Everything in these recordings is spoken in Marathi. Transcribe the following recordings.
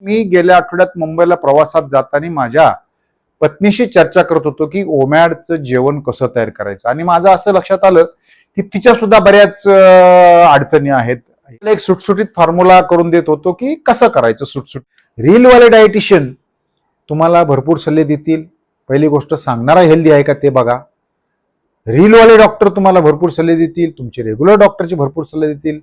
मी गेल्या आठवड्यात मुंबईला प्रवासात जाताना माझ्या पत्नीशी चर्चा करत होतो की ओमॅडचं जेवण कसं तयार करायचं, आणि माझं असं लक्षात आलं की तिच्या सुद्धा बऱ्याच अडचणी आहेत. एक सुटसुटीत फॉर्म्युला करून देत होतो की कसं करायचं सुटसुट. रीलवाले डायटिशियन तुम्हाला भरपूर सल्ले देतील. पहिली गोष्ट, सांगणारा हेल्दी आहे का ते बघा. रीलवाले डॉक्टर तुम्हाला भरपूर सल्ले देतील, तुमचे रेग्युलर डॉक्टरचे भरपूर सल्ले देतील.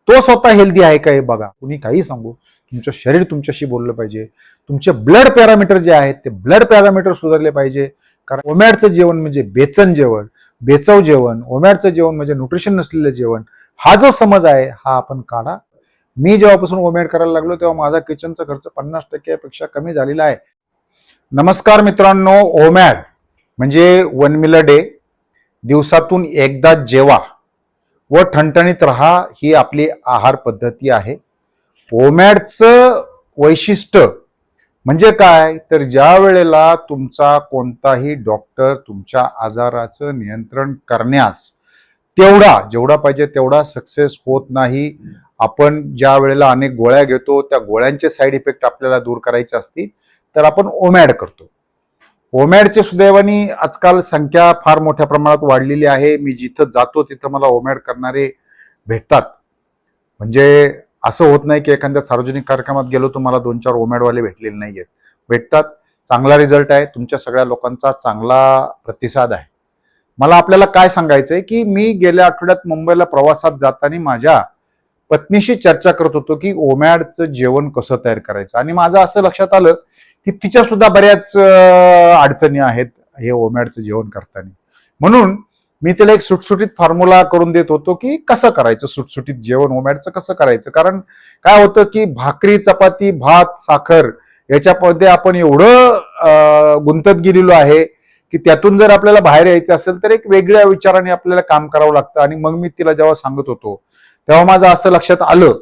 तो स्वतः हेल्दी आहे का हे बघा. कुणी काही सांगू, तुमचं शरीर तुमच्याशी बोललं पाहिजे. तुमचे ब्लड पॅरामीटर जे आहेत ते ब्लड पॅरामीटर सुधारले पाहिजे. कारण ओमॅडचं जेवण म्हणजे बेचन जेवण, बेचव जेवण. ओमॅडचं जेवण म्हणजे न्यूट्रिशन नसलेलं जेवण. हा जो समज आहे हा आपण काढा. मी जेव्हापासून ओमॅड करायला लागलो तेव्हा माझा किचनचा खर्च 50% कमी झालेला आहे. नमस्कार मित्रांनो, ओमॅड म्हणजे 1 मील अ डे, दिवसातून एकदा जेवा व ठणठणीत राहा, ही आपली आहार पद्धती आहे. ओमॅडचं वैशिष्ट्य म्हणजे काय, तर ज्या वेळेला तुमचा कोणताही डॉक्टर तुमच्या आजाराचं नियंत्रण करण्यास जेवढा पाहिजे तेवढा सक्सेस होत नाही. आपण ज्या वेळेला अनेक गोळ्या घेतो त्या गोळ्यांचे साईड इफेक्ट आपल्याला दूर करायचे असतील तर आपण ओमॅड करतो. ओमॅडचे सुदैवानी आजकाल संख्या फार मोठ्या प्रमाणात वाढलेली आहे. मी जिथं जातो तिथं मला ओमॅड करणारे भेटतात. म्हणजे असं होत नाही की एखाद्या सार्वजनिक कार्यक्रमात गेलो तर मला 2-4 ओमॅडवाले भेटलेले नाहीयेत. भेटतात. चांगला रिझल्ट आहे. तुमच्या सगळ्या लोकांचा चांगला प्रतिसाद आहे. मला आपल्याला काय सांगायचंय की मी गेल्या आठवड्यात मुंबईला प्रवासात जाताना माझ्या पत्नीशी चर्चा करत होतो की ओमॅडचं जेवण कसं तयार करायचं, आणि माझं असं लक्षात आलं की तिच्या सुद्धा बऱ्याच अडचणी आहेत हे ओमॅडचं जेवण करताना. म्हणून मी तिला एक सुटसुटीत फॉर्म्युला करून देत होतो की कसं करायचं सुटसुटीत जेवण ओमॅडचं कसं करायचं. कारण काय होतं की भाकरी, चपाती, भात, साखर याच्यामध्ये आपण एवढं गुंतत गेलेलो आहे की त्यातून जर आपल्याला बाहेर यायचं असेल तर एक वेगळ्या विचाराने आपल्याला काम करावं लागतं. आणि मग मी तिला जेव्हा सांगत होतो तेव्हा माझं असं लक्षात आलं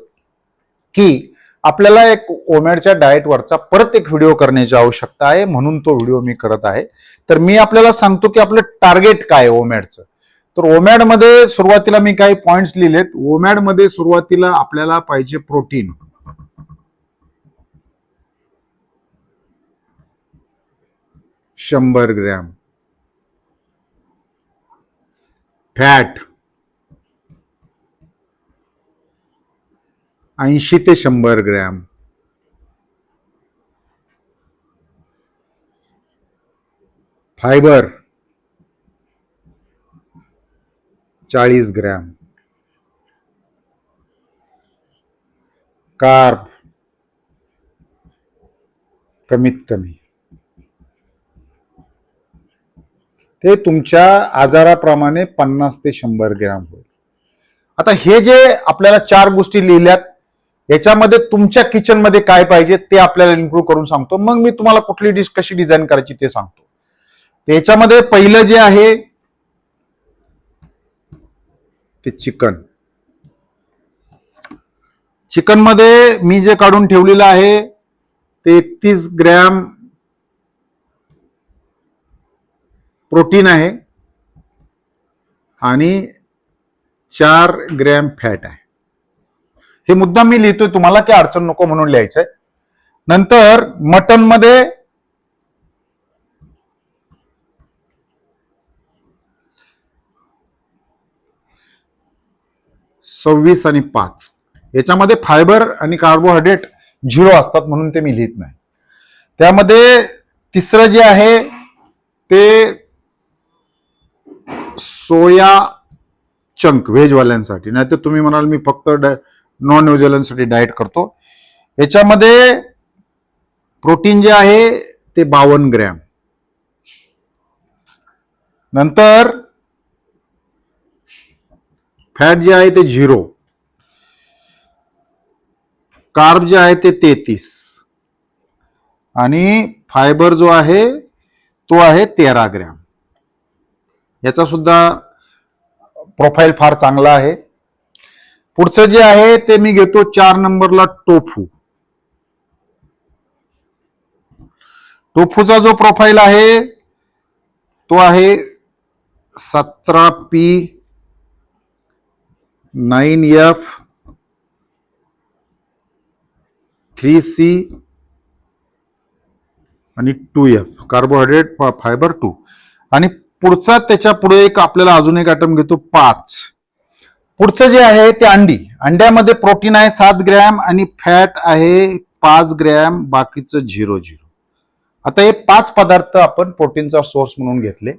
की आपल्याला एक ओमॅडच्या डाएटवरचा परत एक व्हिडिओ करण्याची आवश्यकता आहे. म्हणून तो व्हिडिओ मी करत आहे. तर मी आपल्याला सांगतो की आपलं टार्गेट काय आहे ओमॅडचं. तर ओमॅडमध्ये सुरुवातीला मी काही पॉइंट्स लिहिलेत. ओमॅडमध्ये सुरुवातीला आपल्याला पाहिजे प्रोटीन. 100 ग्रॅम. फॅट 80 ते 100 ग्रॅम. Fibre 40 gram. कार्ब कमीत कमी. ते तुमच्या आजाराप्रमाणे 50 ते 100 ग्रॅम होईल. आता हे जे आपल्याला 4 गोष्टी लिहिल्यात याच्यामध्ये तुमच्या किचनमध्ये काय पाहिजे ते आपल्याला इन्क्लूड करून सांगतो. मग मी तुम्हाला कुठली डिश कशी डिझाईन करायची ते सांगतो. याच्यामध्ये पहिलं जे आहे ते चिकन. चिकन मध्ये मी जे काढून ठेवलेलं आहे ते 31 ग्रॅम प्रोटीन आहे आणि 4 ग्रॅम फॅट आहे. हे मुद्दाम मी लिहितोय तुम्हाला की अडचण नको म्हणून लिहायचंय. नंतर मटन मध्ये सव्वीस आणि 5. याच्यामध्ये फायबर आणि कार्बोहायड्रेट 0 असतात म्हणून ते मी लिहित नाही. त्यामध्ये तिसरं जे आहे ते सोया चंक व्हेजवाल्यांसाठी. नाही तर तुम्ही म्हणाल मी फक्त नॉन व्हेजवाल्यांसाठी डाएट करतो. याच्यामध्ये प्रोटीन जे आहे ते 52 ग्रॅम. नंतर फॅट जे आहे ते 0. कार्ब जे आहे ते 33 आणि फायबर जो आहे तो आहे 13 ग्रॅम. याचा सुद्धा प्रोफाईल फार चांगला आहे. पुढचं जे आहे ते मी घेतो 4 नंबरला टोफू. टोफूचा जो प्रोफाईल आहे तो आहे 17P 9F 3C आणि 2F कार्बोहायड्रेट फायबर 2 आणि पुढचा त्याच्या पुढे एक आपल्याला अजून एक आयटम घेतो 5. पुढचं जे आहे ते अंडी. अंड्यामध्ये प्रोटीन आहे 7 ग्रॅम आणि फॅट आहे 5 ग्रॅम, बाकीचं 0. आता हे 5 पदार्थ आपण प्रोटीनचा सोर्स म्हणून घेतले.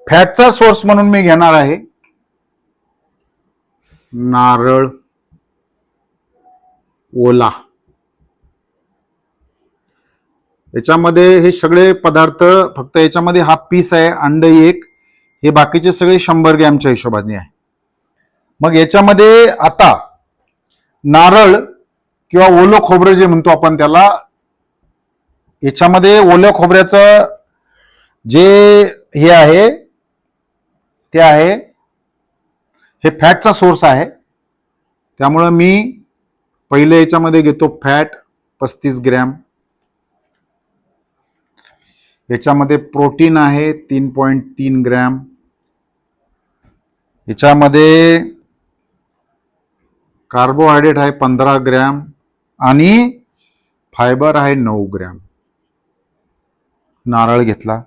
फॅटचा सोर्स म्हणून मी घेणार आहे नारळ ओला. याच्यामध्ये हे सगळे पदार्थ फक्त याच्यामध्ये हा पीस आहे, अंड एक, हे बाकीचे सगळे 100 ग्रॅमच्या हिशोबाने आहे. मग याच्यामध्ये आता नारळ किंवा ओलं खोबरं जे म्हणतो आपण त्याला, याच्यामध्ये ओल्या खोबऱ्याचं जे हे आहे ते आहे, हे फॅटचा सोर्स आहे. त्यामुळं मी पहिले याच्यामध्ये घेतो फॅट 35 ग्रॅम. याच्यामध्ये प्रोटीन आहे 3.3 ग्रॅम. याच्यामध्ये कार्बोहायड्रेट आहे 15 ग्रॅम आणि फायबर आहे 9 ग्रॅम. नारळ घेतला.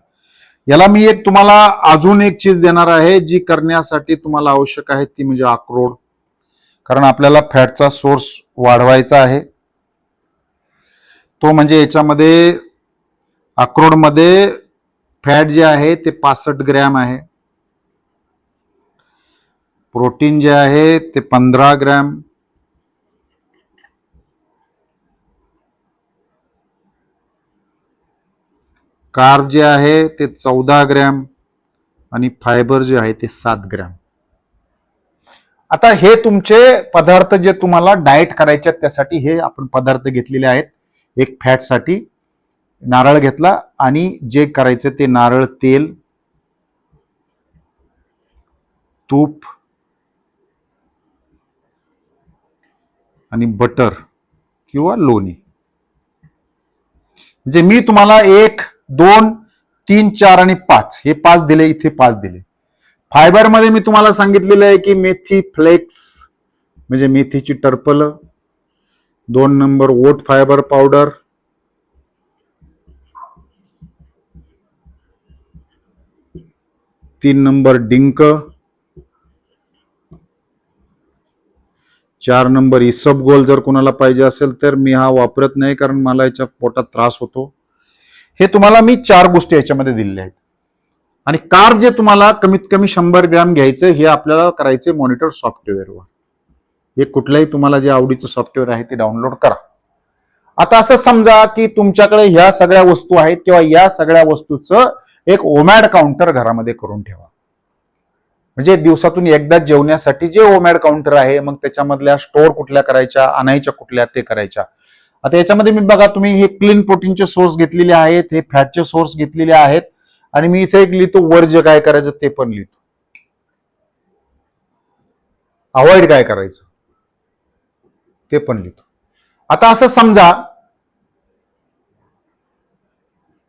याला मी एक तुम्हाला अजून एक चीज देणार आहे जी करण्यासाठी तुम्हाला आवश्यक आहे, ती म्हणजे अक्रोड. कारण आपल्याला फॅटचा सोर्स वाढवायचा आहे. तो म्हणजे याच्यामध्ये अक्रोडमध्ये फॅट जे आहे ते 65 ग्रॅम आहे. प्रोटीन जे आहे ते 15 ग्रॅम. कार्ब जे आहे ते 14 ग्रॅम आणि फायबर जे आहे ते 7 ग्रॅम. आता हे तुमचे पदार्थ जे तुम्हाला डाएट करायचे आहेत त्यासाठी हे आपण पदार्थ घेतलेले आहेत. एक फॅटसाठी नारळ घेतला आणि जे करायचं ते नारळ तेल, तूप आणि बटर किंवा लोणी. म्हणजे मी तुम्हाला 1, 2, 3, 4 आणि 5 हे 5 दिले, इथे 5 दिले. फायबर मध्ये मी तुम्हाला सांगितलेलं आहे की मेथी फ्लेक्स म्हणजे मेथीची टरफल, 2 नंबर ओट फायबर पावडर, 3 नंबर डिंक, 4 नंबर इसबगोल. जर कोणाला पाहिजे असेल तर मी हा वापरत नाही कारण मला याच्या पोटात त्रास होतो. हे तुम्हाला मी 4 गोष्टी याच्यामध्ये दिलेल्या आहेत. आणि कार्ब जे तुम्हाला कमीत कमी 100 ग्रॅम घ्यायचं, हे आपल्याला करायचे मॉनिटर सॉफ्टवेअरवर. हे कुठलंही तुम्हाला जे आवडीचं सॉफ्टवेअर आहे ते डाउनलोड करा. आता असं समजा की तुमच्याकडे ह्या सगळ्या वस्तू आहेत किंवा या सगळ्या वस्तूचं एक ओमॅड काउंटर घरामध्ये करून ठेवा. म्हणजे दिवसातून एकदा जेवण्यासाठी जे ओमॅड काउंटर आहे, मग त्याच्यामधल्या स्टोअर कुठल्या करायच्या, आणायच्या कुठल्या ते करायच्या. आता याच्यामध्ये मी बघा, तुम्ही हे क्लीन प्रोटीनचे सोर्स घेतलेले आहेत, हे फॅटचे सोर्स घेतलेले आहेत आणि मी इथे एक लिहितो वर्ज्य काय करायचं ते पण लिहितो, अवॉइड काय करायचं ते पण लिहितो. आता असं समजा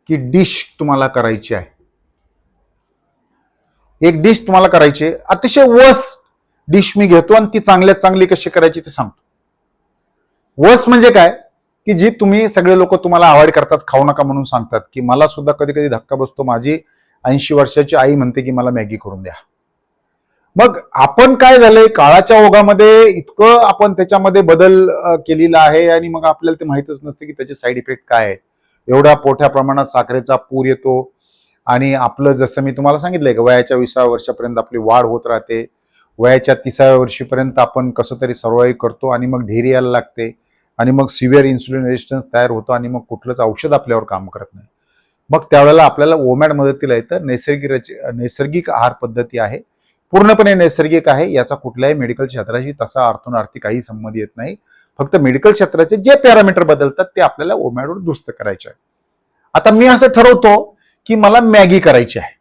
की डिश तुम्हाला करायची आहे, एक डिश तुम्हाला करायची आहे, अतिशय वस डिश मी घेतो आणि ती चांगल्यात चांगली कशी करायची ते सांगतो. वस म्हणजे काय की जी तुम्ही सगळे लोक तुम्हाला अवॉइड करतात, खाऊ नका म्हणून सांगतात, की मला सुद्धा कधी कधी धक्का बसतो. माझी 80 वर्षाची आई म्हणते की मला मॅगी करून द्या. मग आपण काय झालंय, काळाच्या ओघामध्ये इतकं आपण त्याच्यामध्ये बदल केलेला आहे आणि मग आपल्याला ते माहितच नसते की त्याचे साईड इफेक्ट काय आहेत. एवढ्या मोठ्या प्रमाणात साखरेचा पूर येतो आणि आपलं जसं मी तुम्हाला सांगितलंय की वयाच्या 20व्या वर्षापर्यंत आपली वाढ होत राहते. वयाच्या 30व्या वर्षीपर्यंत आपण कसं तरी सर्वाईव्ह करतो आणि मग ढेरी यायला लागते आणि मग सिव्हिअर इन्सुलिन रेजिस्टन्स तयार होतो आणि मग कुठलंच औषध आपल्यावर काम करत नाही. मग त्यावेळेला आपल्याला ओमॅड मदतीला येतं. नैसर्गिक आहार पद्धती आहे, पूर्णपणे नैसर्गिक आहे. याचा कुठल्याही मेडिकल क्षेत्राशी तसा अर्थार्थी काही संबंध येत नाही. फक्त मेडिकल क्षेत्राचे जे पॅरामीटर बदलतात ते आपल्याला ओमॅडवर दुरुस्त करायचे आहे. आता मी असं ठरवतो की मला मॅगी करायची आहे.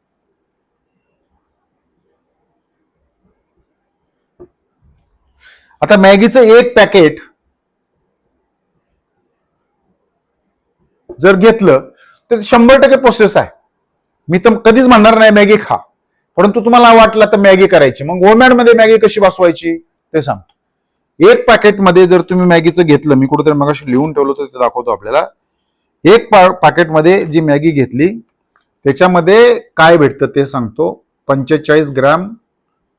आता मॅगीचं एक पॅकेट जर घेतलं तर 100% प्रोसेस आहे. मी तर कधीच म्हणणार नाही मॅगी खा, परंतु तुम्हाला वाटलं तर मॅगी करायची, मग ओमॅड मध्ये मॅगी कशी बसवायची ते सांगतो. एक पॅकेटमध्ये जर तुम्ही मॅगीचं घेतलं, मी कुठेतरी मगाशी लिहून ठेवलं होतं ते दाखवतो आपल्याला. एक पॅकेटमध्ये जी मॅगी घेतली त्याच्यामध्ये काय भेटतं ते सांगतो. 45 ग्रॅम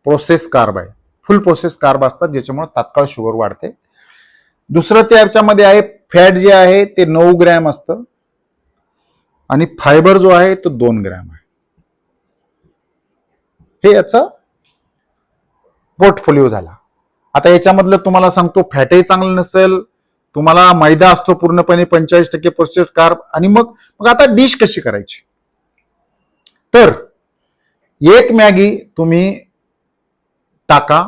प्रोसेस कार्ब आहे, फुल प्रोसेस कार्ब असतात ज्याच्यामुळे तात्काळ शुगर वाढते. दुसरं त्याच्यामध्ये आहे फॅट जे आहे ते 9 ग्रॅम असतं आणि फायबर जो आहे तो 2 ग्रॅम आहे. हे याचं पोर्टफोलिओ झाला. आता याच्यामधलं तुम्हाला सांगतो फॅटही चांगलं नसेल, तुम्हाला मैदा असतो पूर्णपणे 45% प्रोसेस कार्ब. आणि मग आता डिश कशी करायची, तर एक मॅगी तुम्ही टाका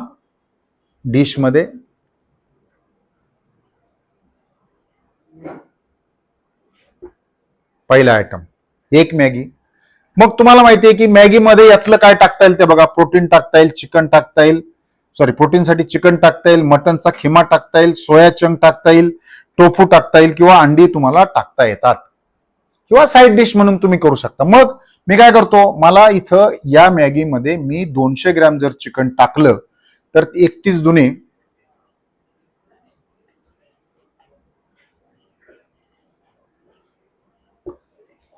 डिश मध्ये. पहिला आयटम एक मॅगी. मग तुम्हाला माहिती आहे की मॅगी मध्ये यातलं काय टाकता येईल ते बघा. प्रोटीन टाकता येईल, चिकन टाकता येईल, सॉरी प्रोटीनसाठी चिकन टाकता येईल, मटनचा खिमा टाकता येईल, सोया चंक टाकता येईल, टोफू टाकता येईल किंवा अंडी तुम्हाला टाकता येतात किंवा साईड डिश म्हणून तुम्ही करू शकता. मग मी काय करतो, मला इथं या मॅगीमध्ये मी 200 ग्रॅम जर चिकन टाकलं तर 31 दुने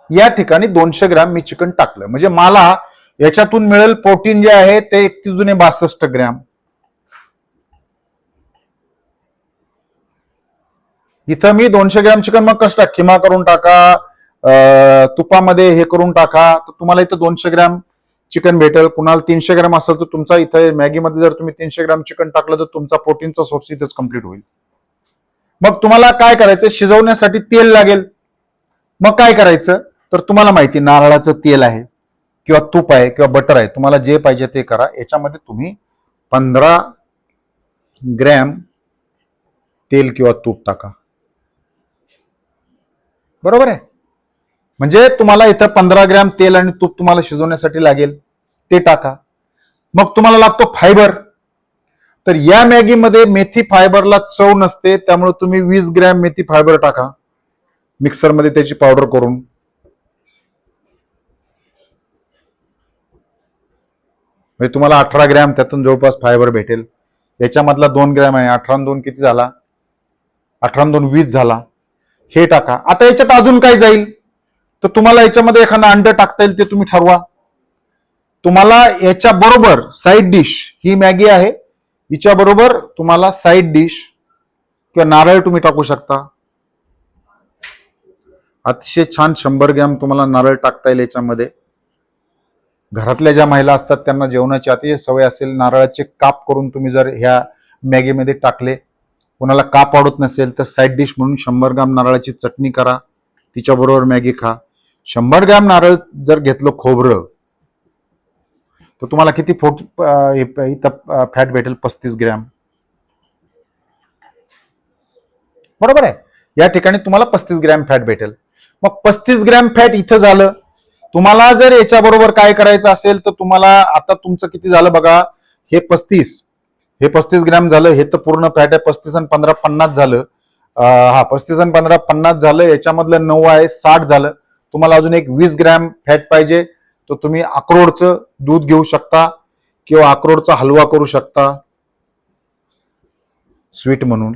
या ठिकाणी 200 ग्रॅम मी चिकन टाकलं म्हणजे मला याच्यातून मिळेल प्रोटीन जे आहे ते 31 दुने 62 ग्रॅम. इथं मी 200 ग्रॅम चिकन मग कसं खिमा करून टाका, तुपामध्ये हे करून टाका, तर तुम्हाला इथं 200 ग्रॅम चिकन भेटेल. कुणाला 300 ग्रॅम असेल तर तुमचा इथं मॅगीमध्ये जर तुम्ही 300 ग्रॅम चिकन टाकलं तर तुमचा प्रोटीनचा सोर्स इथंच कम्प्लीट होईल. मग तुम्हाला काय करायचं, शिजवण्यासाठी तेल लागेल. मग काय करायचं, तर तुम्हाला माहिती नारळाचं तेल आहे किंवा तूप आहे किंवा बटर आहे, तुम्हाला जे पाहिजे ते करा. याच्यामध्ये तुम्ही 15 ग्रॅम तेल किंवा तूप टाका. बरोबर आहे, म्हणजे तुम्हाला इथं 15 ग्रॅम तेल आणि तूप तुम्हाला शिजवण्यासाठी लागेल, ते टाका. मग तुम्हाला लागतो फायबर. तर या मॅगीमध्ये मेथी फायबरला चव नसते, त्यामुळे तुम्ही 20 ग्रॅम मेथी फायबर टाका मिक्सरमध्ये त्याची पावडर करून. म्हणजे तुम्हाला 18 ग्रॅम त्यातून जवळपास फायबर भेटेल. याच्यामधला 2 ग्रॅम आहे, 18 आणि 2 किती झाला, 18 आणि 2 20 झाला. हे टाका. आता याच्यात अजून काय जाईल, तर तुम्हाला याच्यामध्ये एखादं अंड टाकता येईल, ते तुम्ही ठरवा. तुम्हाला याच्या बरोबर साईड डिश, ही मॅगी आहे, हिच्या बरोबर तुम्हाला साईड डिश किंवा नारळ तुम्ही टाकू शकता. अतिशय छान 100 ग्रॅम तुम्हाला नारळ टाकता येईल याच्यामध्ये. घरातल्या ज्या महिला असतात त्यांना जेवणाची अतिशय सवय असेल, नारळाचे काप करून तुम्ही जर ह्या मॅगीमध्ये टाकले, कोणाला काप आवडत नसेल तर साईड डिश म्हणून 100 ग्रॅम नारळाची चटणी करा, तिच्याबरोबर मॅगी खा. 100 ग्रॅम नारळ जर घेतलं खोबरं तर तुम्हाला किती फॅट भेटेल, 35 ग्रॅम. बरोबर आहे, या ठिकाणी तुम्हाला 35 ग्रॅम फॅट भेटेल. मग 35 ग्रॅम फॅट इथं झालं. तुम्हाला जर याच्याबरोबर काय करायचं असेल तर तुम्हाला आता तुमचं किती झालं बघा, हे 35 ग्रॅम झालं, हे तर पूर्ण फॅट आहे. 35 आणि 15 50 झालं. 35 आणि 15 50 झालं, याच्यामधलं 9 आहे 60 झालं. तुम्हाला अजून एक 20 ग्रॅम फॅट पाहिजे, तर तुम्ही अक्रोडचं दूध घेऊ शकता किंवा अक्रोडचा हलवा करू शकता स्वीट म्हणून.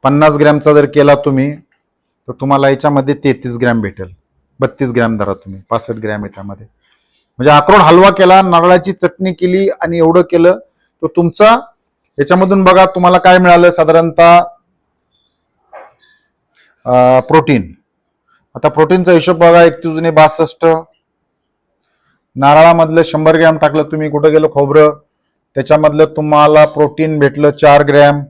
50 ग्रॅमचा जर केला तुम्ही तर तुम्हाला याच्यामध्ये 33 ग्रॅम भेटेल. 32 ग्रॅम धरा तुम्ही, 65 ग्रॅम याच्यामध्ये. म्हणजे अक्रोड हलवा केला, नारळाची चटणी केली आणि एवढं केलं तर तुमचा याच्यामधून बघा तुम्हाला काय मिळालं साधारणतः प्रोटीन. आता प्रोटीनचा हिशोब बघा, 31 दुने 62. नारळामधलं 100 ग्रॅम टाकलं तुम्ही, कुठं गेलं खोबरं, त्याच्यामधलं तुम्हाला प्रोटीन भेटलं 4 ग्रॅम.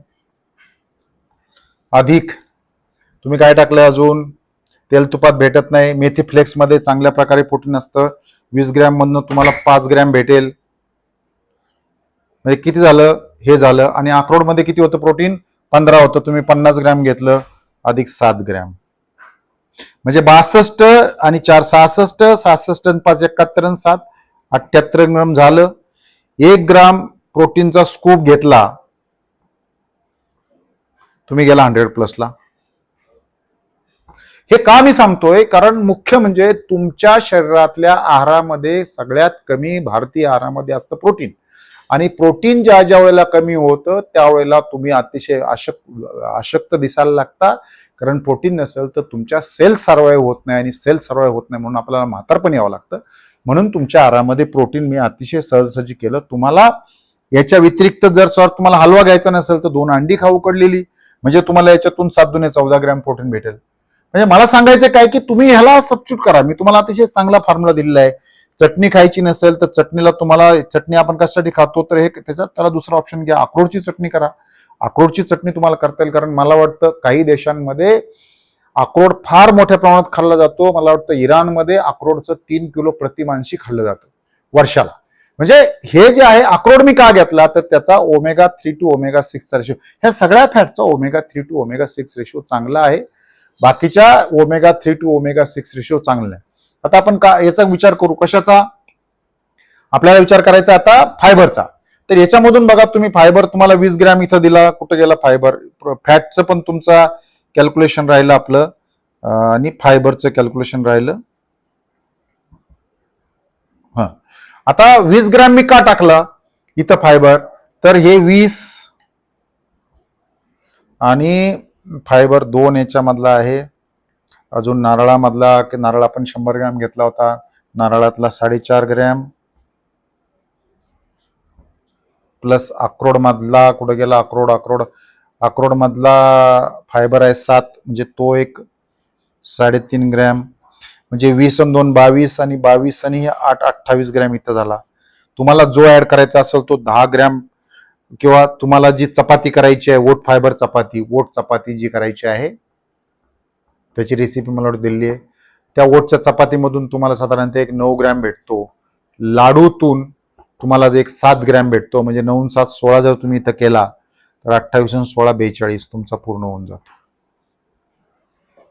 अधिक तुम्ही काय टाकलं, अजून तेल तुपात भेटत नाही, मेथी फ्लेक्स मध्ये चांगल्या प्रकारे प्रोटीन असतं, 20 ग्रॅम मधनं तुम्हाला 5 ग्रॅम भेटेल. म्हणजे किती झालं, हे झालं. आणि अक्रोड मध्ये किती होतं प्रोटीन, 15 होतं, तुम्ही 50 ग्रॅम घेतलं, अधिक 7 ग्रॅम. म्हणजे 62 आणि 4 66, 66 आणि 5 71 आणि 7 78 ग्रॅम झालं. 1 ग्राम प्रोटीनचा स्कूप घेतला, तुम्ही गेला 100 प्लसला. हे का मी सांगतोय, कारण मुख्य म्हणजे तुमच्या शरीरातल्या आहारामध्ये सगळ्यात कमी भारतीय आहारामध्ये असतं प्रोटीन. आणि प्रोटीन ज्या ज्या वेळेला कमी होतं त्यावेळेला तुम्ही अतिशय अशक्त दिसायला लागता, कारण प्रोटीन नसेल तर तुमच्या सेल सर्वाईव्ह होत नाही, आणि सेल सर्वाईव्ह होत नाही म्हणून आपल्याला म्हातारपण यावं लागतं. म्हणून तुमच्या आहारामध्ये प्रोटीन मी अतिशय सहजासहजी केलं. तुम्हाला याच्या व्यतिरिक्त जर सर तुम्हाला हलवा घ्यायचा नसेल तर 2 अंडी खाऊ उकडलेली, म्हणजे तुम्हाला याच्यातून 7 दुने 14 ग्रॅम प्रोटीन भेटेल. म्हणजे मला सांगायचं काय की तुम्ही ह्याला सबस्टिट्यूट करा. मी तुम्हाला अतिशय चांगला फॉर्म्युला दिलेला आहे. चटणी खायची नसेल तर चटणीला तुम्हाला, चटणी आपण कशासाठी खातो तर हे त्याच्यात त्याला दुसरा ऑप्शन घ्या, अक्रोडची चटणी करा. अक्रोडची चटणी तुम्हाला करता येईल, कारण मला वाटतं काही देशांमध्ये अक्रोड फार मोठ्या प्रमाणात खाल्ला जातो. मला वाटतं इराणमध्ये अक्रोडचं 3 किलो प्रति मानशी खाल्लं जातं वर्षाला. म्हणजे हे जे आहे अक्रोड मी का घेतला तर त्याचा ओमेगा 3 टू ओमेगा 6 चा रेशो, ह्या सगळ्या फॅटचा ओमेगा 3 टू ओमेगा 6 रेशो चांगला आहे. बाकीच्या ओमेगा 3 टू ओमेगा 6 रेशो चांगला आहे. आता आपण का याचा विचार करू, कशाचा आपल्याला विचार करायचा आता, फायबरचा. तर याच्यामधून बघा तुम्ही, फायबर तुम्हाला 20 ग्रॅम इथं दिला, कुठं गेला फायबर. फॅटचं पण तुमचा कॅल्क्युलेशन राहिलं आपलं, आणि फायबरचं कॅल्क्युलेशन राहिलं. हा, आता 20 ग्रॅम मी का टाकला इथं फायबर, तर हे 20 आणि फायबर 2 याच्यामधला आहे. अजून नारळामधला, की नारळ आपण 100 ग्रॅम घेतला होता, नारळातला 4.5 ग्रॅम प्लस अक्रोड मधला, कुठं गेला अक्रोड मधला फायबर आहे 7, म्हणजे तो एक 3.5 ग्रॅम, म्हणजे 20 आणि 2 22, आणि 22 आणि 8 28 ग्रॅम इथं झाला. तुम्हाला जो ऍड करायचा असेल तो 10 ग्रॅम, किंवा तुम्हाला जी चपाती करायची आहे वोट फायबर चपाती, वोट चपाती जी करायची आहे त्याची रेसिपी मला दिलेली आहे. त्या वोटच्या चपातीमधून तुम्हाला साधारणतः एक 9 ग्रॅम भेटतो. लाडूतून तुम्हाला एक 7 ग्रॅम भेटतो, म्हणजे 9 7 16 जर तुम्ही इथं केला तर 28 आणि 16 42 तुमचा पूर्ण होऊन जातो.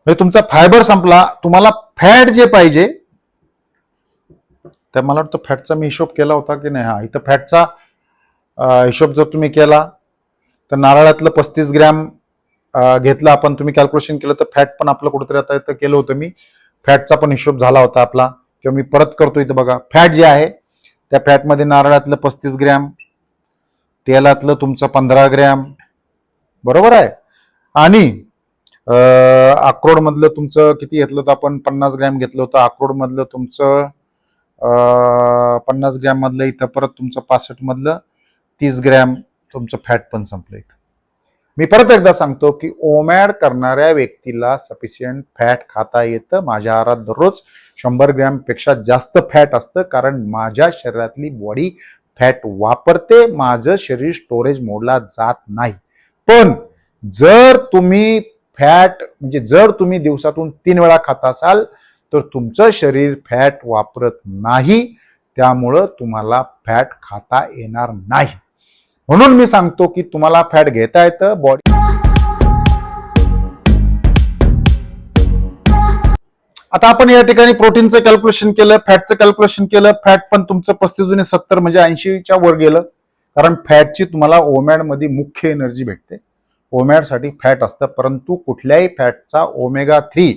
म्हणजे तुमचा फायबर संपला. तुम्हाला फॅट जे पाहिजे, तर मला वाटतं फॅटचा मी हिशोब केला होता की नाही, हा इथं फॅटचा हिशोब जर तुम्ही केला तर नारळातलं 35 ग्रॅम घेतलं आपण, तुम्ही कॅल्क्युलेशन केलं तर फॅट पण आपलं कुठेतरी आता इथं केलं होतं मी, फॅटचा पण हिशोब झाला होता आपला, किंवा मी परत करतो. इथं बघा फॅट जे आहे त्या फॅटमध्ये नारळातलं 35 ग्रॅम, तेलातलं तुमचं 15 ग्रॅम, बरोबर आहे, आणि अक्रोड मधलं तुमचं किती घेतलं होतं आपण, 50 ग्रॅम घेतलं होतं. अक्रोड मधलं तुमचं 50 ग्रॅम मधलं, इथं परत तुमचं 65 मधलं 30 ग्रॅम तुमचं फॅट पण संपलं इथं. मी परत एकदा सांगतो की ओमॅड करणाऱ्या व्यक्तीला सफिशियंट फॅट खाता येतं. माझ्या आहारात दररोज 100 ग्रॅम पेक्षा जास्त फॅट असतं, कारण माझ्या शरीरातली बॉडी फॅट वापरते, माझं शरीर स्टोरेज मोडला जात नाही. पण जर तुम्ही फॅट, म्हणजे जर तुम्ही दिवसातून 3 वेळा खाता असाल तर तुमचं शरीर फॅट वापरत नाही, त्यामुळं तुम्हाला फॅट खाता येणार नाही. म्हणून मी सांगतो की तुम्हाला फॅट घेता येतं बॉडी. आता आपण या ठिकाणी प्रोटीनचं कॅल्क्युलेशन केलं, फॅटचं कॅल्क्युलेशन केलं. फॅट पण तुमचं 35 दुने 70, म्हणजे 80च्या वर गेलं, कारण फॅटची तुम्हाला ओमॅड मध्ये मुख्य एनर्जी भेटते. ओमॅड साठी फॅट असतं, परंतु कुठल्याही फॅटचा ओमेगा 3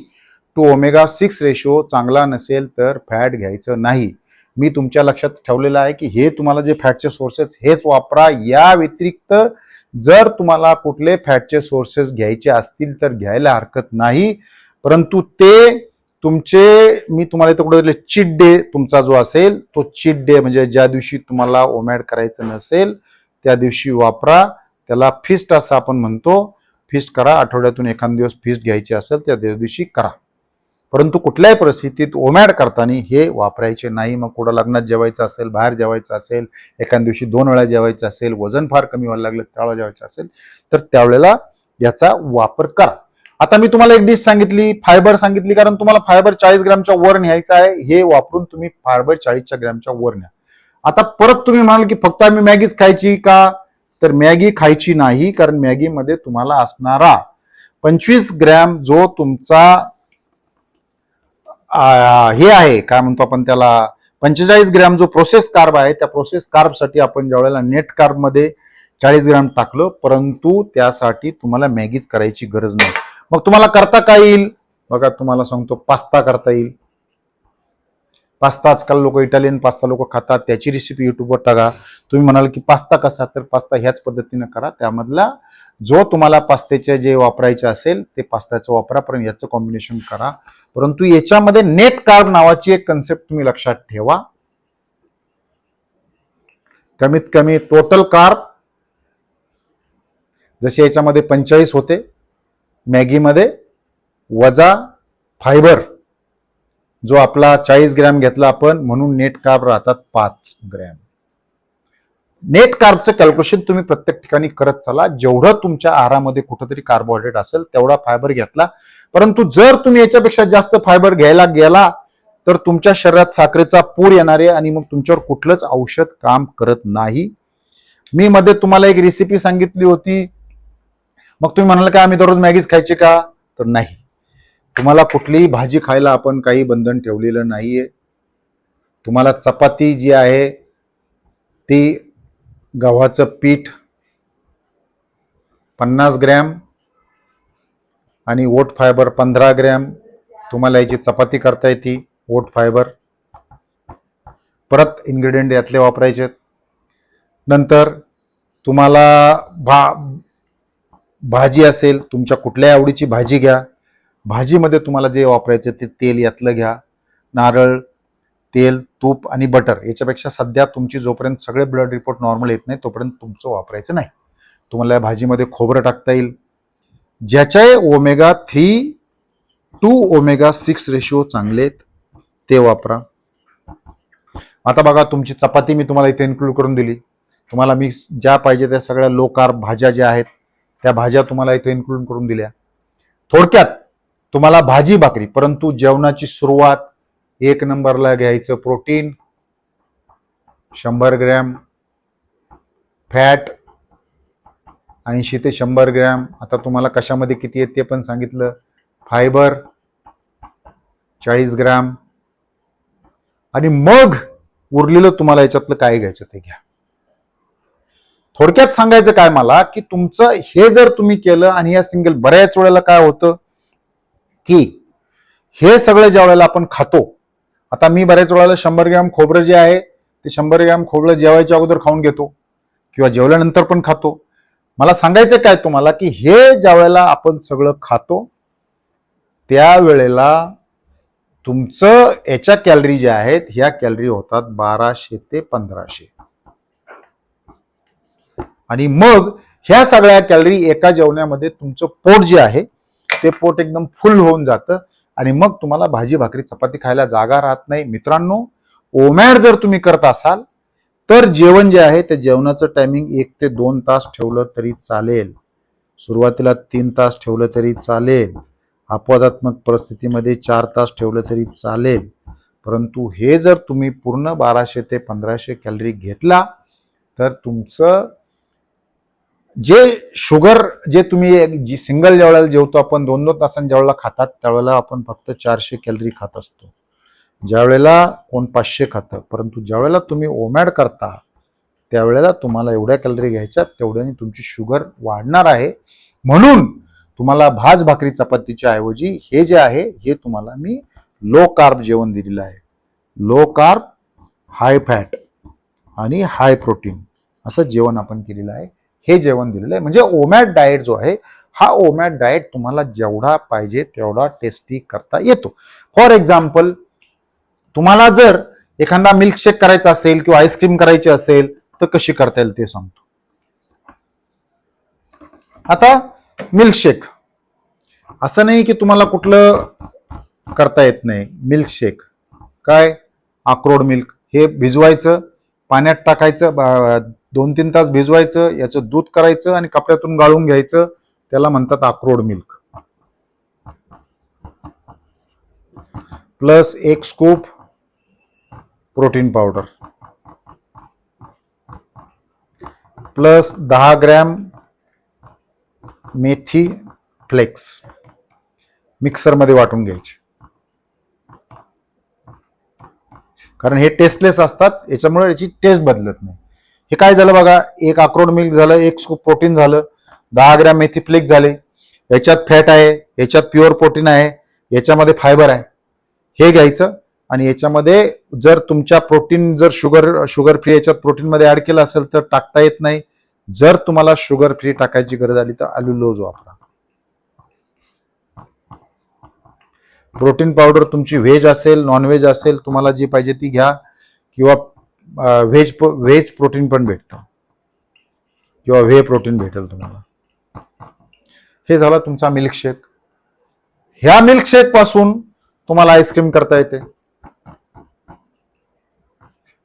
टू ओमेगा 6 रेशो चांगला नसेल तर फॅट घ्यायचं नाही. मी तुमच्या लक्षात ठेवलेलं आहे की हे तुम्हाला जे फॅटचे सोर्सेस हेच वापरा. या व्यतिरिक्त जर तुम्हाला कुठले फॅटचे सोर्सेस घ्यायचे असतील तर घ्यायला हरकत नाही, परंतु ते तुमचे, मी तुम्हाला इथं कुठे चीट डे तुमचा जो असेल तो चीट डे, म्हणजे ज्या दिवशी तुम्हाला ओमॅड करायचं नसेल त्या दिवशी वापरा. त्याला फिस्ट असं आपण म्हणतो. फिस्ट करा, आठवड्यातून एखाद दिवस फिस्ट घ्यायची असेल त्या दिवशी करा, परंतु कुठल्याही परिस्थितीत ओमॅड करताना हे वापरायचे नाही. मग कुठं लग्नात जेवायचं असेल, बाहेर जेवायचं असेल, एखाद्या दिवशी 2 वेळा जेवायचं असेल, वजन फार कमी व्हायला लागलं त्यावेळेला जेवायचं असेल तर त्यावेळेला याचा वापर करा. आता मी तुम्हाला एक डिश सांगितली, फायबर सांगितली, कारण तुम्हाला फायबर 40 ग्रॅमच्या वर न्यायचं आहे. हे वापरून तुम्ही फायबर 40 ग्रॅमच्या वर न्या. आता परत तुम्ही म्हणाल की फक्त आम्ही मॅगीच खायची का, तर मॅगी खायची नाही, कारण मॅगीमध्ये तुम्हाला असणारा 25 ग्रॅम जो तुमचा हे आहे, काय म्हणतो आपण त्याला, 45 ग्रॅम जो प्रोसेस कार्ब आहे, त्या प्रोसेस कार्बसाठी आपण ज्या वेळेला नेट कार्ब मध्ये 40 ग्रॅम टाकलं, परंतु त्यासाठी तुम्हाला मॅगीच करायची गरज नाही. मग तुम्हाला करता काय येईल बघा, तुम्हाला सांगतो पास्ता करता येईल. पास्ता आजकाल लोक इटालियन पास्ता लोक खातात, त्याची रेसिपी युट्यूबवर टाका. तुम्ही म्हणाल की पास्ता कसा, तर पास्ता ह्याच पद्धतीने करा. त्यामधला जो तुम्हाला पास्त्याचे जे वापरायचे असेल ते पास्त्याचं वापरा, पण याचं कॉम्बिनेशन करा. परंतु याच्यामध्ये नेट कार्ब नावाची एक कन्सेप्ट तुम्ही लक्षात ठेवा. कमीत कमी टोटल कार्ब जसे याच्यामध्ये 45 होते मॅगीमध्ये, वजा फायबर जो आपला 40 ग्रॅम घेतला आपण, म्हणून नेट कार्ब राहतात 5 ग्रॅम. नेट कार्बचं कॅल्क्युलेशन तुम्ही प्रत्येक ठिकाणी करत चला. जेवढं तुमच्या आहारामध्ये कुठंतरी कार्बोहायड्रेट असेल तेवढा फायबर घेतला. परंतु जर तुम्ही याच्यापेक्षा जास्त फायबर घ्यायला गेला तर तुमच्या शरीरात साखरेचा पूर येणार आहे आणि मग तुमच्यावर कुठलंच औषध काम करत नाही. मी मध्ये तुम्हाला एक रेसिपी सांगितली होती, मग तुम्ही म्हणाल का आम्ही दररोज मॅगीच खायची का, तर नाही. तुम्हाला कुठलीही भाजी खायला आपण काही बंधन ठेवलेलं नाहीये. तुम्हाला चपाती जी आहे ती गव्हाचं पीठ 50 ग्रॅम आणि ओट फायबर 15 ग्रॅम, तुम्हाला याची चपाती करता येते. ओट फायबर परत इन्ग्रेडियंट यातले वापरायचे. नंतर तुम्हाला भाजी असेल, तुमच्या कुठल्याही आवडीची भाजी घ्या. भाजीमध्ये तुम्हाला जे वापरायचं ते तेल यातलं घ्या. नारळ, तेल, तूप आणि बटर. याच्यापेक्षा सध्या तुमची जोपर्यंत सगळे ब्लड रिपोर्ट नॉर्मल येत नाही तोपर्यंत तुमचं वापरायचं नाही. तुम्हाला या भाजीमध्ये खोबरं टाकता येईल, ज्याचे ओमेगा 3 टू ओमेगा 6 रेशिओ चांगले आहेत, ते वापरा. आता बघा, तुमची चपाती मी तुम्हाला इथे इन्क्लूड करून दिली. तुम्हाला मी ज्या पाहिजे त्या सगळ्या लो कार्ब भाज्या ज्या आहेत त्या भाज्या तुम्हाला इथे इन्क्लूड करून दिल्या. थोडक्यात तुम्हाला भाजी भाकरी, परंतु जेवणाची सुरुवात 1 नंबरला घ्यायचं प्रोटीन 100 ग्रॅम, फॅट 80 ते 100 ग्रॅम. आता तुम्हाला कशामध्ये किती आहेत ते पण सांगितलं. फायबर 40 ग्रॅम आणि मग उरलेलं तुम्हाला याच्यातलं काय घ्यायचं ते घ्या. थोडक्यात सांगायचं काय मला, की तुमचं हे जर तुम्ही केलं आणि या सिंगल, बऱ्याच वेळेला काय होतं की हे सगळं ज्या वेळेला आपण खातो, आता मी बऱ्याच वेळेला 100 ग्रॅम खोबरं जे आहे ते 100 ग्रॅम खोबरं जेवायच्या अगोदर खाऊन घेतो किंवा जेवल्यानंतर पण खातो. मला सांगायचं काय तुम्हाला, की हे ज्या वेळेला आपण सगळं खातो त्यावेळेला तुमचं याच्या कॅलरी ज्या आहेत ह्या कॅलरी होतात 1200 ते 1500 आणि मग ह्या सगळ्या कॅलरी एका जेवणामध्ये तुमचं पोट जे आहे ते पोट एकदम फुल होऊन जातं आणि मग तुम्हाला भाजी भाकरी चपाती खायला जागा राहत नाही. मित्रांनो, ओमॅड जर तुम्ही करत असाल तर जेवण जे आहे ते जेवणाचं टायमिंग 1 ते 2 तास ठेवलं तरी चालेल. सुरुवातीला 3 तास ठेवलं तरी चालेल. अपवादात्मक परिस्थितीमध्ये 4 तास ठेवलं तरी चालेल. परंतु हे जर तुम्ही पूर्ण 1200 ते 1500 कॅलरी घेतला तर तुमचं जे शुगर, जे तुम्ही सिंगल ज्यावेळेला जेवतो आपण 2-2 तासांनी ज्यावेळेला खातात त्यावेळेला आपण फक्त 400 कॅलरी खात असतो, ज्यावेळेला कोण 500 खातं. परंतु ज्यावेळेला तुम्ही ओमॅड करता त्यावेळेला तुम्हाला एवढ्या कॅलरी घ्यायच्या, तेवढ्याने तुमची शुगर वाढणार आहे. म्हणून तुम्हाला भाजी चपातीच्या ऐवजी हे जे आहे हे तुम्हाला मी लो कार्ब जेवण दिलेलं आहे. लो कार्ब, हाय फॅट आणि हाय प्रोटीन असं जेवण आपण केलेलं आहे. हे जेवण दिलेलं आहे. म्हणजे ओमॅड डाएट जो आहे हा ओमॅड डाएट तुम्हाला जेवढा पाहिजे तेवढा टेस्टी करता येतो. फॉर एक्झाम्पल, तुम्हाला जर एखादा मिल्कशेक करायचा असेल किंवा आईस्क्रीम करायची असेल तर कशी करता येईल ते सांगतो. आता मिल्कशेक असं नाही की तुम्हाला कुठलं करता येत नाही. मिल्कशेक काय, अक्रोड मिल्क हे भिजवायचं, पाण्यात टाकायचं, 2-3 तास भिजवायचं, याचं दूध करायचं आणि कपड्यातून गाळून घ्यायचं, त्याला म्हणतात अक्रोड milk. Plus 1 scoop protein powder, plus 10 gram मेथी फ्लेक्स मिक्सरमध्ये वाटून घ्यायचे, कारण हे टेस्टलेस असतात, याच्यामुळे याची टेस्ट बदलत नाही. हे काय झालं बघा, 1 अक्रोड मिल्क झालं, 1 स्कूप प्रोटीन झालं, 10 ग्रॅम मेथी फ्लेक्स झाले, याच्यात फॅट आहे, याच्यात प्युअर प्रोटीन आहे, याच्यामध्ये फायबर आहे. हे घ्यायचं आणि याच्यामध्ये जर तुमच्या प्रोटीन जर शुगर फ्री याच्यात प्रोटीन मध्ये ऍड केलं असेल तर टाकता येत नाही. जर तुम्हाला शुगर फ्री टाकायची गरज आली तर ॲल्युलोज वापरा. प्रोटीन पावडर तुमची व्हेज असेल नॉनव्हेज असेल तुम्हाला जी पाहिजे ती घ्या, किंवा व्हेज प्रोटीन पण भेटतं किंवा व्हे प्रोटीन भेटेल तुम्हाला. हे झाला तुमचा मिल्कशेक. ह्या मिल्कशेक पासून तुम्हाला आईस्क्रीम करता येते.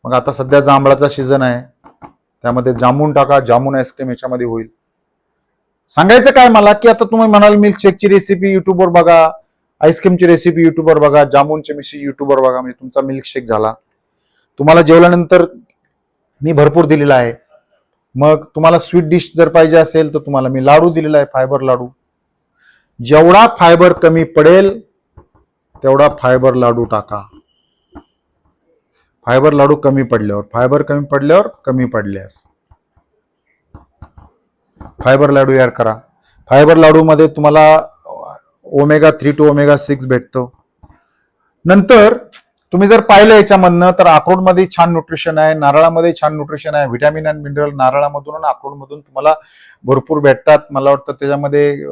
मग आता सध्या जांभळाचा सीझन आहे, त्यामध्ये जामून टाका, जामून आईस्क्रीम याच्यामध्ये होईल. सांगायचं काय मला की आता तुम्ही म्हणाल मिल्कशेकची रेसिपी युट्यूबवर बघा, आईस्क्रीमची रेसिपी युट्यूबवर बघा, जामूनची मिशी युट्यूबवर बघा, म्हणजे तुमचा मिल्कशेक झाला. तुम्हाला जेवल्यानंतर मी भरपूर दिलेला आहे. मग तुम्हाला स्वीट डिश जर पाहिजे असेल तर तुम्हाला मी लाडू दिलेला आहे, फायबर लाडू. जेवढा फायबर कमी पडेल तेवढा फायबर लाडू टाका. फायबर लाडू कमी पडल्यावर कमी पडल्यास फायबर लाडू ऍड करा. फायबर लाडू मध्ये तुम्हाला omega-3 to omega-6 भेटतो. नंतर तुम्ही जर पाहिलं याच्यामधनं तर अक्रोडमध्ये छान न्यूट्रिशन आहे, नारळामध्ये छान न्यूट्रिशन आहे. व्हिटॅमिन अँड मिनरल नारळामधून आणि अक्रोडमधून तुम्हाला भरपूर भेटतात. मला वाटतं त्याच्यामध्ये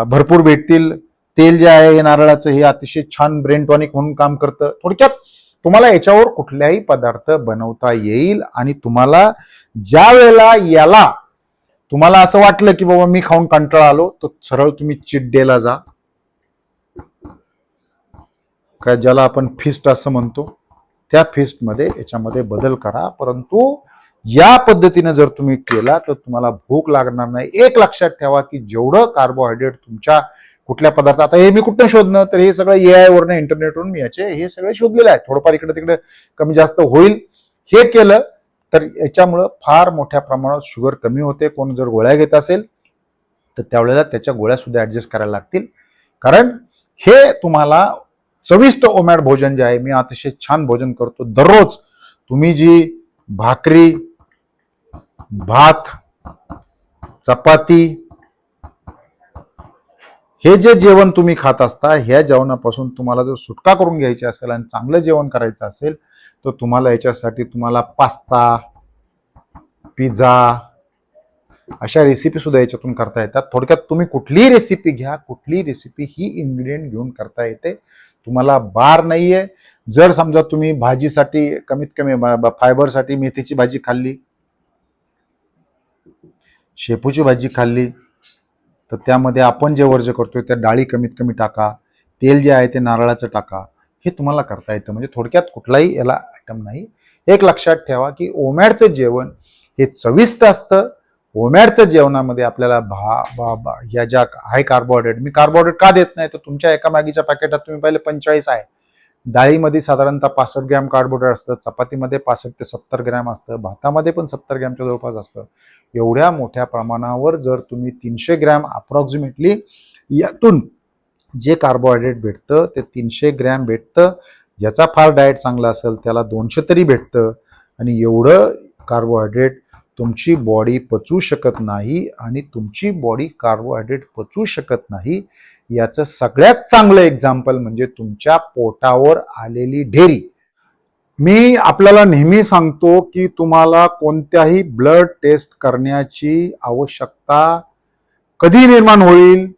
भरपूर भेटतील. तेल जे आहे हे नारळाचं हे अतिशय छान ब्रेन टॉनिक म्हणून काम करतं. थोडक्यात तुम्हाला याच्यावर कुठल्याही पदार्थ बनवता येईल. आणि तुम्हाला ज्या वेळेला याला तुम्हाला असं वाटलं की बाबा मी खाऊन कंटाळा आलो, तर सरळ तुम्ही चीट डेला जा, काय ज्याला आपण फिस्ट असं म्हणतो, त्या फिस्टमध्ये याच्यामध्ये बदल करा. परंतु या पद्धतीने जर तुम्ही केला तर तुम्हाला भूक लागणार नाही. एक लक्षात ठेवा की जेवढं कार्बोहायड्रेट तुमच्या कुठल्या पदार्थ, आता हे मी कुठं शोधणं, तर हे सगळं AI वरनं इंटरनेटवरून मी हे सगळे शोधलेलं आहे. थोडंफार इकडे तिकडे कमी जास्त होईल. हे केलं तर याच्यामुळं फार मोठ्या प्रमाणात शुगर कमी होते. कोण जर गोळ्या घेत असेल तर त्यावेळेला त्याच्या गोळ्या सुद्धा ऍडजस्ट करायला लागतील. कारण हे तुम्हाला चविष्ट ओमॅड भोजन जे आहे, मी अतिशय छान भोजन करतो दररोज. तुम्ही जी भाकरी, भात, चपाती हे जे जेवण तुम्ही खात असता, ह्या जेवणापासून तुम्हाला जर सुटका करून घ्यायची असेल आणि चांगलं जेवण करायचं असेल तर तुम्हाला याच्यासाठी तुम्हाला पास्ता, पिझ्झा अशा रेसिपी सुद्धा याच्यातून करता येतात. थोडक्यात तुम्ही कुठलीही रेसिपी घ्या, कुठलीही रेसिपी ही इन्ग्रेडियंट घेऊन करता येते. तुम्हाला बार नाहीये. जर समजा तुम्ही भाजीसाठी कमीत कमी फायबरसाठी मेथीची भाजी खाल्ली, शेपूची भाजी खाल्ली, तर त्यामध्ये आपण जे वर्ज करतोय त्या डाळी कमीत कमी टाका. तेल जे आहे ते नारळाचं टाका. हे तुम्हाला करता येतं. म्हणजे थोडक्यात कुठलाही याला आयटम नाही. एक लक्षात ठेवा की ओमॅडचं जेवण हे चविष्ट असतं. ओमॅडच्या जेवणामध्ये आपल्याला या ज्या हाय कार्बोहायड्रेट, मी कार्बोहायड्रेट का देत नाही तर तुमच्या एका मॅगीच्या पॅकेटात तुम्ही पाहिले 45 आहे. डाळीमध्ये साधारणतः 65 ग्रॅम कार्बोहायड्रेट असतं, चपातीमध्ये 65 ते 70 ग्रॅम असतं, भातामध्ये पण 70 ग्रॅमच्या जवळपास असतं. एवढ्या मोठ्या प्रमाणावर जर तुम्ही 300 ग्रॅम अप्रॉक्सिमेटली यातून जे कार्बोहायड्रेट भेटतं ते 300 ग्रॅम भेटतं. ज्याचा फार डाएट चांगला असेल त्याला 200 तरी भेटतं. आणि एवढं कार्बोहायड्रेट तुमची बॉडी पचवू शकत नाही. आणि तुमची बॉडी कार्बोहायड्रेट पचवू शकत नाही याचं सगळ्यात चांगलं एक्झाम्पल म्हणजे तुमच्या पोटावर आलेली ढेरी. मी आपल्याला नेहमी सांगतो की तुम्हाला कोणत्याही ब्लड टेस्ट करण्याची आवश्यकता कधी निर्माण होईल,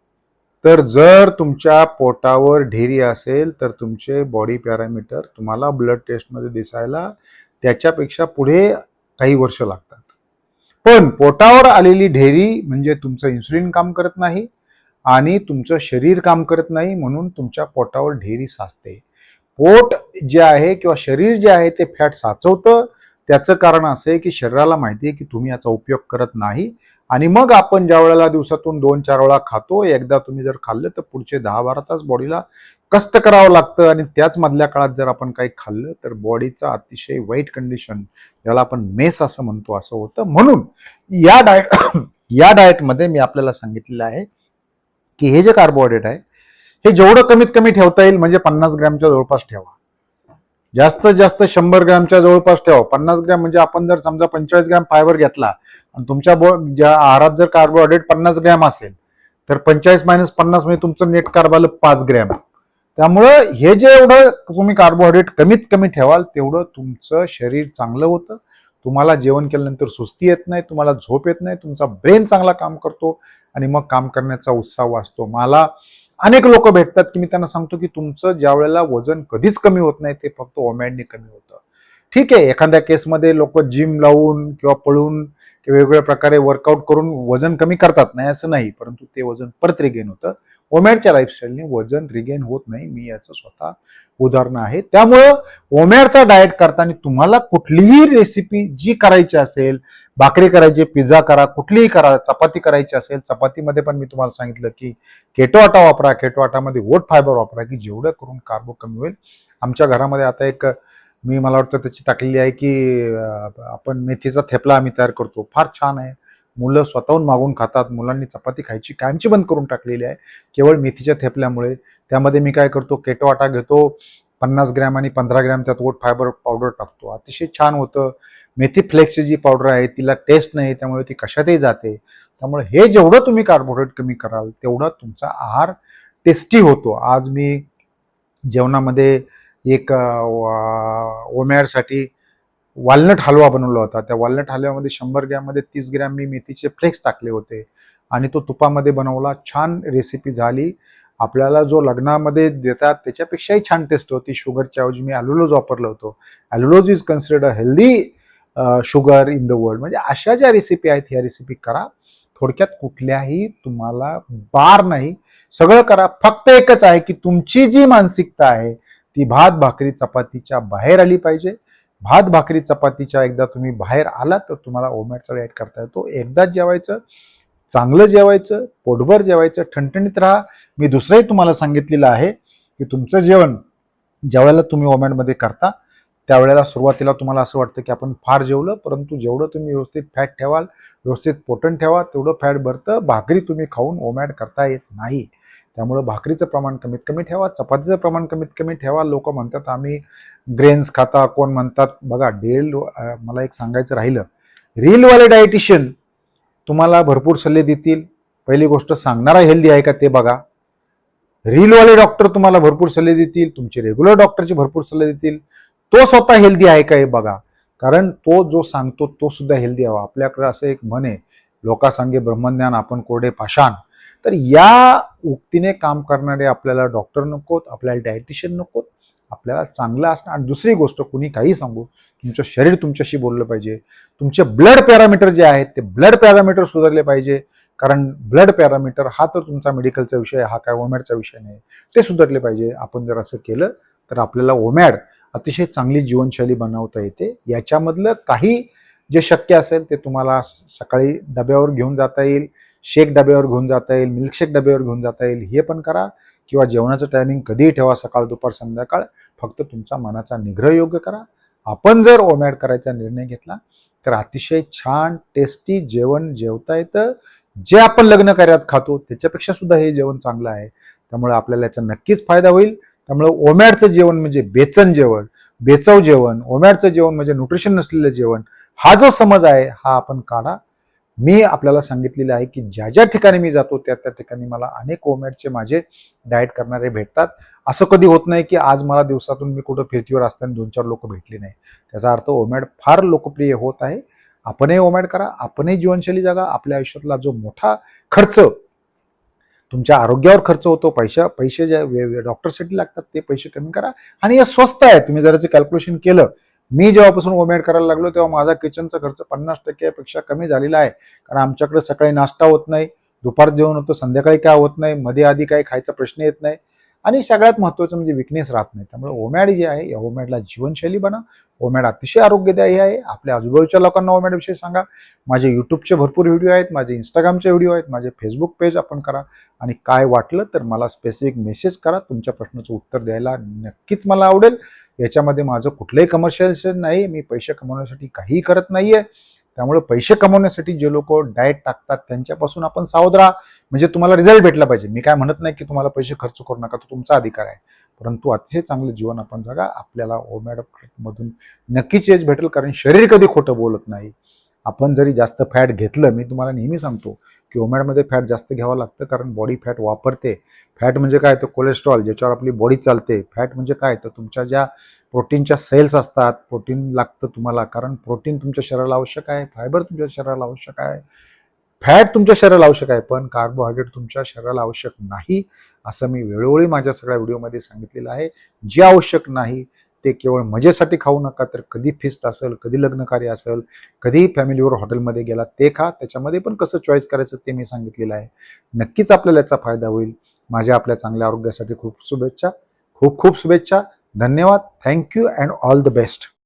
तर जर तुमच्या पोटावर ढेरी असेल तर तुमचे बॉडी पॅरामीटर तुम्हाला ब्लड टेस्टमध्ये दिसायला त्याच्यापेक्षा पुढे काही वर्ष लागतात. पण पोटावर आलेली ढेरी म्हणजे तुमचं इन्सुलिन काम करत नाही आणि तुमचं शरीर काम करत नाही, म्हणून तुमच्या पोटावर ढेरी साचते. पोट जे आहे किंवा शरीर जे आहे ते फॅट साचवतं. त्याचं कारण असं आहे की शरीराला माहिती आहे की तुम्ही याचा उपयोग करत नाही. आणि मग आपण ज्या वेळेला दिवसातून 2-4 वेळा खातो, एकदा तुम्ही जर खाल्लं तर पुढचे 10-12 तास बॉडीला कष्ट करावं लागतं. आणि त्याच मधल्या काळात जर आपण काही खाल्लं तर बॉडीचा अतिशय वाईट कंडिशन, ज्याला आपण मेस असं म्हणतो, असं होतं. म्हणून या डाएटमध्ये मी आपल्याला सांगितलेलं आहे की हे जे कार्बोहायड्रेट आहे हे जेवढं कमीत कमी ठेवता येईल म्हणजे 50 ग्रॅमच्या जवळपास ठेवा. जास्तीत जास्त 100 ग्रॅमच्या जवळपास ठेवा. 50 ग्रॅम म्हणजे आपण जर समजा 45 ग्रॅम फायबर घेतला आणि तुमच्या ज्या आहारात जर कार्बोहायड्रेट 50 ग्रॅम असेल तर 45 - 50 म्हणजे तुमचं नेट कार्ब आलं 5 ग्रॅम. त्यामुळं हे जे एवढं तुम्ही कार्बोहायड्रेट कमीत कमी ठेवाल तेवढं तुमचं शरीर चांगलं होतं. तुम्हाला जेवण केल्यानंतर सुस्ती येत नाही, तुम्हाला झोप येत नाही, तुमचा ब्रेन चांगला काम करतो आणि मग काम करण्याचा उत्साह वाचतो. मला अनेक लोक भेटतात की मी त्यांना सांगतो की तुमचं ज्या वेळेला वजन कधीच कमी होत नाही ते फक्त ओमॅडने कमी होतं. ठीक आहे, एखाद्या केसमध्ये लोक जिम लावून किंवा पळून किंवा वेगवेगळ्या प्रकारे वर्कआउट करून वजन कमी करतात, नाही असं नाही, परंतु ते वजन परत रिगेन होतं. ओमॅडच्या लाईफस्टाईलने वजन रिगेन होत नाही. मी याचं स्वतः उदाहरण आहे. त्यामुळं ओमॅडचा डाएट करताना तुम्हाला कुठलीही रेसिपी जी करायची असेल, भाकरी करायची, पिझ्झा करा, कुठलीही करा, चपाती करायची असेल, चपातीमध्ये पण मी तुम्हाला सांगितलं की केटो आटा वापरा, केटो आटामध्ये वोट फायबर वापरा की जेवढं करून कार्बो कमी होईल. आमच्या घरामध्ये आता एक मी मला वाटतं त्याची टाकलेली आहे की आपण मेथीचा थेपला आम्ही तयार करतो, फार छान आहे. मुलं स्वतःहून मागून खातात. मुलांनी चपाती खायची कायमची बंद करून टाकलेली आहे केवळ मेथीच्या थेपल्यामुळे. त्यामध्ये मी काय करतो, केटो आटा घेतो, 50 ग्रॅम आणि 15 ग्रॅम त्यात वोट फायबर पावडर टाकतो, अतिशय छान होतं. मेथी फ्लेक्सची जी पावडर आहे तिला टेस्ट नाही, त्यामुळे ती कशातही जाते. त्यामुळे हे जेवढं तुम्ही कार्बोहायड्रेट कमी कराल तेवढा तुमचा आहार टेस्टी होतो. आज मी जेवणामध्ये एक ओमॅडसाठी वालनट हलवा बनवला होता. त्या वालनट हलव्यामध्ये 100 ग्रॅममध्ये 30 ग्रॅम मी मेथीचे फ्लेक्स टाकले होते आणि तो तुपामध्ये बनवला. छान रेसिपी झाली. आपल्याला जो लग्नामध्ये देतात त्याच्यापेक्षाही छान टेस्ट होती. शुगरच्या ऐवजी मी ॲल्युलोज वापरलं होतं. Allulose is considered a healthy sugar in the world. म्हणजे अशा ज्या रेसिपी आहेत ह्या रेसिपी करा. थोडक्यात कुठल्याही तुम्हाला बार नाही, सगळं करा. फक्त एकच आहे की तुमची जी मानसिकता आहे ती भात भाकरी चपातीच्या बाहेर आली पाहिजे. भात भाकरी चपातीच्या एकदा तुम्ही बाहेर आलात तर तुम्हाला ओमॅडचा डाएट करता येतो. एकदाच जेवायचं, चांगलं जेवायचं, पोटभर जेवायचं, ठणठणीत राहा. मी दुसरंही तुम्हाला सांगितलेलं आहे की तुमचं जेवण ज्यावेळेला तुम्ही ओमॅडमध्ये करता त्यावेळेला सुरुवातीला तुम्हाला असं वाटतं की आपण फार जेवलं, परंतु जेवढं तुम्ही व्यवस्थित फॅट ठेवाल, व्यवस्थित पोटण ठेवा, तेवढं फॅट भरतं. भाकरी तुम्ही खाऊन ओमॅड करता येत नाही. त्यामुळं भाकरीचं प्रमाण कमीत कमी ठेवा, चपातीचं प्रमाण कमीत कमी ठेवा. लोक म्हणतात आम्ही ग्रेन्स खाता, कोण म्हणतात बघा मला एक सांगायचं राहिलं, रीलवाले डायटिशियन तुम्हाला भरपूर सल्ले देतील. पहिली गोष्ट सांगणारा हेल्दी आहे का ते बघा. रीलवाले डॉक्टर तुम्हाला भरपूर सल्ले देतील, तुमचे रेग्युलर डॉक्टरचे भरपूर सल्ले देतील. तो स्वतः हेल्दी आहे का हे बघा, कारण तो जो सांगतो तो सुद्धा हेल्दी हवा. आपल्याकडे असं एक म्हण आहे, लोका सांगे ब्रह्मज्ञान आपण कोरडे पाषाण. तर या उक्तीने काम करणारे आपल्याला डॉक्टर नकोत, आपल्याला डायटिशियन नकोत. आपल्याला चांगलं असणं. आणि दुसरी गोष्ट, कुणी काही सांगू, तुमचं शरीर तुमच्याशी बोललं पाहिजे. तुमचे ब्लड पॅरामीटर जे आहेत ते ब्लड पॅरामीटर सुधारले पाहिजे. कारण ब्लड पॅरामीटर हा तर तुमचा मेडिकलचा विषय आहे, हा काय ओमॅडचा विषय नाही. ते सुधारले पाहिजे. आपण जर असं केलं तर आपल्याला ओमॅड अतिशय चांगली जीवनशैली बनवता येते. याच्यामधलं काही जे शक्य असेल ते तुम्हाला सकाळी डब्यावर घेऊन जाता येईल, शेक डब्यावर घेऊन जाता येईल, मिल्कशेक डब्यावर घेऊन जाता येईल, हे पण करा. किंवा जेवणाचं टायमिंग कधीही ठेवा, सकाळ दुपार संध्याकाळ. फक्त तुमचा मनाचा निग्रह योग्य करा. आपण जर ओमॅड करायचा निर्णय घेतला तर अतिशय छान टेस्टी जेवण जेवता येतं. जे आपण लग्न कार्यात खातो त्याच्यापेक्षा सुद्धा हे जेवण चांगलं आहे. त्यामुळे आपल्याला याचा नक्कीच फायदा होईल. त्यामुळे ओमॅडचं जेवण म्हणजे बेचन जेवण, बेचव जेवण. ओमॅडचं जेवण म्हणजे न्यूट्रिशन नसलेलं जेवण. हा जो समज आहे हा आपण काढा. मी आपल्याला सांगितलेलं आहे की ज्या ज्या ठिकाणी मी जातो त्या त्या ठिकाणी मला अनेक ओमॅडचे माझे डाएट करणारे भेटतात. असं कधी होत नाही की आज मला दिवसातून मी कुठं फिरतीवर असताना 2-4 लोक भेटली नाही. त्याचा अर्थ ओमॅड फार लोकप्रिय होत आहे. आपणही ओमॅड करा, आपणही जीवनशैली जगा. आपल्या आयुष्यातला जो मोठा खर्च तुमच्या आरोग्यावर खर्च होतो, पैसे जे डॉक्टरसाठी लागतात ते पैसे कमी करा. आणि हे स्वस्त आहे. तुम्ही जर कॅल्क्युलेशन केलं, मी जेव्हापासून ओमॅड करायला लागलो तेव्हा माझा किचनचा खर्च 50% पेक्षा कमी झालेला आहे. कारण आमच्याकडे सकाळी नाश्ता होत नाही, दुपार जेवण होतं, संध्याकाळी काय होत नाही, मध्ये आधी काही खायचा प्रश्न येत नाही. आणि सगळ्यात महत्त्वाचं म्हणजे विकनेस राहत नाही. त्यामुळे ओमॅड जे आहे या ओमॅडला जीवनशैली बना. ओमॅड अतिशय आरोग्यदायी आहे. आपल्या आजूबाजूच्या लोकांना ओमॅडविषयी सांगा. माझे यूट्यूबचे भरपूर व्हिडिओ आहेत, माझे इंस्टाग्रामचे व्हिडिओ आहेत, माझे फेसबुक पेज आपण करा. आणि काय वाटलं तर मला स्पेसिफिक मेसेज करा. तुमच्या प्रश्नाचं उत्तर द्यायला नक्कीच मला आवडेल. याच्यामध्ये माझं कुठलंही कमर्शियल नाही. मी पैसे कमवण्यासाठी काहीही करत नाहीये. त्यामुळे पैसे कमवण्यासाठी जे लोक डाएट टाकतात त्यांच्यापासून आपण सावध राहा. म्हणजे तुम्हाला रिझल्ट भेटला पाहिजे. मी काय म्हणत नाही की तुम्हाला पैसे खर्च करू नका, तो तुमचा अधिकार आहे. परंतु अतिशय चांगलं जीवन आपण जगा. आपल्याला ओमॅड मधून नक्कीच यश भेटेल, कारण शरीर कधी खोटं बोलत नाही. आपण जरी जास्त फॅट घेतलं, मी तुम्हाला नेहमी सांगतो की ओमॅडमध्ये फॅट जास्त घ्यावं लागतं, कारण बॉडी फॅट वापरते. फॅट म्हणजे काय, तर कोलेस्ट्रॉल, ज्याच्यावर आपली बॉडी चालते. फॅट म्हणजे काय, तर तुमच्या ज्या प्रोटीनच्या सेल्स असतात, प्रोटीन लागतं तुम्हाला, कारण प्रोटीन तुमच्या शरीराला आवश्यक आहे, फायबर तुमच्या शरीराला आवश्यक आहे, फॅट तुमच्या शरीराला आवश्यक आहे, पण कार्बोहायड्रेट तुमच्या शरीराला आवश्यक नाही. असं मी वेळोवेळी माझ्या सगळ्या व्हिडिओमध्ये सांगितलेलं आहे. जे आवश्यक नाही ते केवळ मजेसाठी खाऊ नका, तर कधी फिस्ट असेल, कधी लग्नकार्य असेल, कधी फॅमिलीवर हॉटेलमध्ये गेला ते खा. त्याच्यामध्ये पण कसं चॉईस करायचं ते मी सांगितलेलं आहे. नक्कीच आपल्याला याचा फायदा होईल. माझ्या आपल्या चांगल्या आरोग्यासाठी खूप शुभेच्छा, खूप खूप शुभेच्छा. धन्यवाद. Thank you and all the best.